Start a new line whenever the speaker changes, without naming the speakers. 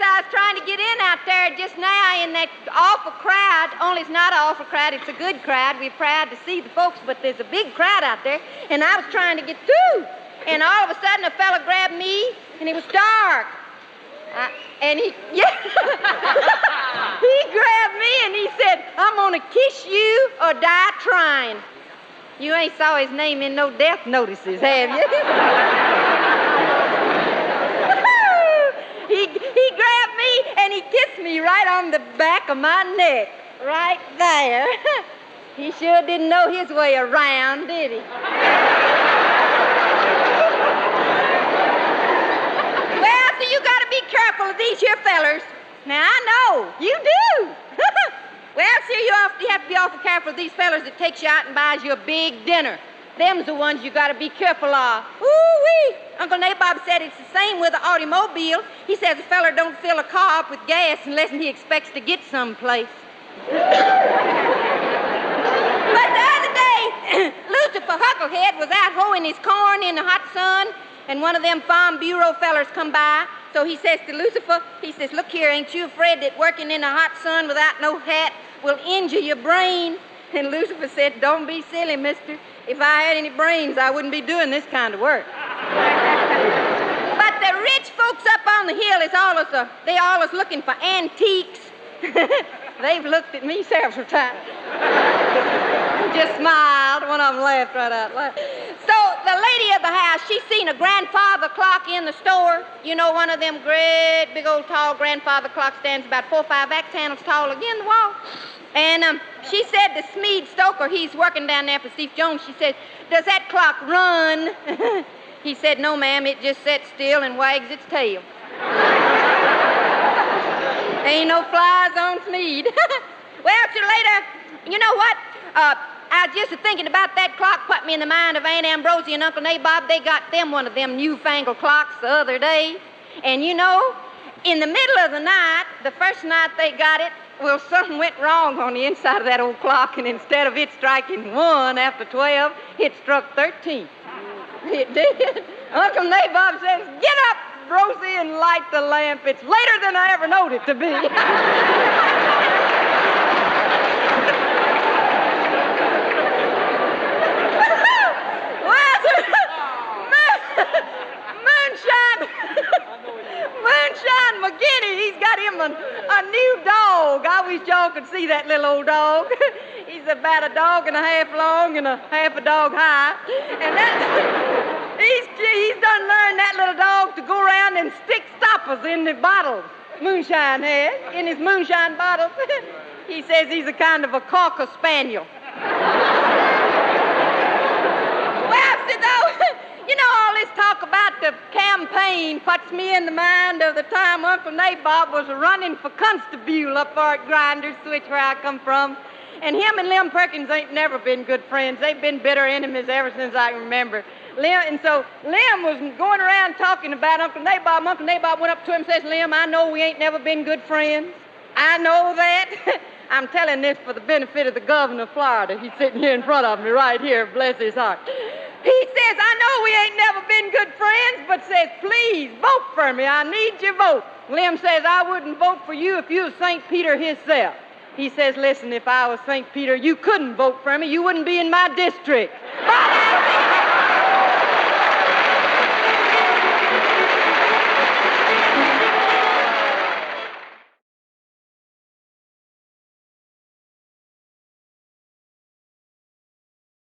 I was trying to get in out there just now in that awful crowd. Only it's not an awful crowd, it's a good crowd. We're proud to see the folks, but there's a big crowd out there, and I was trying to get through. And all of a sudden, a fella grabbed me, and it was dark. And he grabbed me, and he said, I'm going to kiss you or die trying. You ain't saw his name in no death notices, have you? He grabbed me, and he kissed me right on the back of my neck, right there. He sure didn't know his way around, did he? Well, so you got to be careful of these here fellers. Now, I know, you do. Well, sir, you have to be awful careful of these fellers that takes you out and buys you a big dinner. Them's the ones you got to be careful of. Ooh-wee. Uncle Nabob said it's the same with the automobile. He says a feller don't fill a car up with gas unless he expects to get someplace. But the other day, Lucifer Hucklehead was out hoeing his corn in the hot sun, and one of them Farm Bureau fellers come by. So he says to Lucifer, he says, look here, ain't you afraid that working in the hot sun without no hat will injure your brain? And Lucifer said, don't be silly, mister. If I had any brains, I wouldn't be doing this kind of work. But the rich folks up on the hill they always looking for antiques. They've looked at me several times. Just smiled. One of them laughed right out loud. So the lady of the house, she seen a grandfather clock in the store. You know, one of them great, big old tall grandfather clocks stands about 4 or 5 axe handles tall against the wall. And she said to Smead Stoker, he's working down there for Steve Jones, she said, does that clock run? He said, no, ma'am, it just sits still and wags its tail. Ain't no flies on Smead. Well, till later, you know what? I was just thinking about that clock, put me in the mind of Aunt Ambrosia and Uncle Nabob. They got them one of them newfangled clocks the other day. And you know, in the middle of the night, the first night they got it, well, something went wrong on the inside of that old clock, and instead of it striking 1 after 12, it struck 13. It did. Uncle Nabob says, get up, Rosie, and light the lamp. It's later than I ever knowed it to be. Moonshine McGinney, he's got him a new dog. I wish y'all could see that little old dog. He's about a dog and a half long and a half a dog high. And he's done learned that little dog to go around and stick stoppers in the bottles. Moonshine has, in his moonshine bottles. He says he's a kind of a Cocker Spaniel. Well, so though, you know, all this talk about the campaign puts me in the mind of the time Uncle Nabob was running for constable up there at Grinder's Switch, where I come from. And him and Lem Perkins ain't never been good friends. They've been bitter enemies ever since I can remember. So Lem was going around talking about Uncle Nabob. Uncle Nabob went up to him and says, Lem, I know we ain't never been good friends. I know that. I'm telling this for the benefit of the governor of Florida. He's sitting here in front of me right here, bless his heart. He says, I know we ain't never been good friends, but says, please, vote for me. I need your vote. Lem says, I wouldn't vote for you if you was St. Peter himself. He says, listen, if I was St. Peter, you couldn't vote for me. You wouldn't be in my district. Bye.